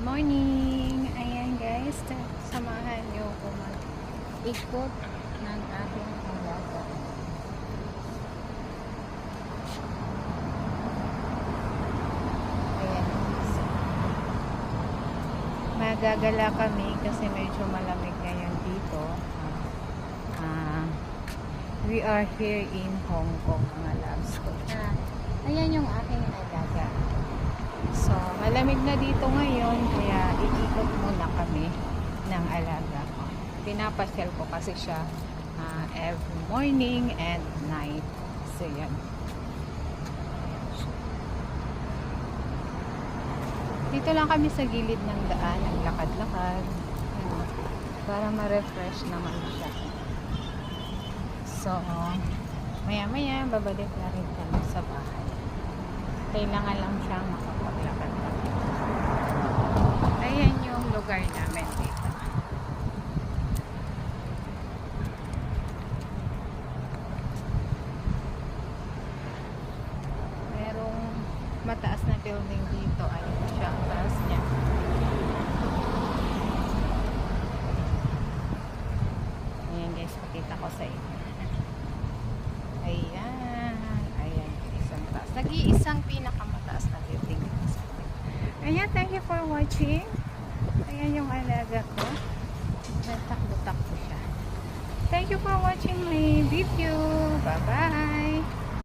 morning! Ayan guys, samahan nyo ko mag-ikot ng aking alaga. Ayan guys. Magagala kami kasi medyo malamig ngayon dito. We are here in Hong Kong, mga loves ko. Ayan yung aking alaga. So, malamig na dito ngayon, kaya iikot muna kami ng alaga ko. Pinapasyal ko kasi siya every morning and night. So, yan. Dito lang kami sa gilid ng daan, naglakad-lakad. Para ma-refresh naman siya. So, maya-maya, babalik na rin kami sa bahay. Kailangan lang siyang makapaglakad. Ayan yung lugar namin dito. Merong mataas na building dito. Ayun siya, ang taas niya. Ayan guys, pakita ko sa inyo. Ayan. Ayan, isang taas. Nag-iisang pinakamataas na building dito sa atin. Ayan, thank you for watching. Ayan yung alaga ko. Nagtakbo-takbo siya. Thank you for watching my video. Bye-bye.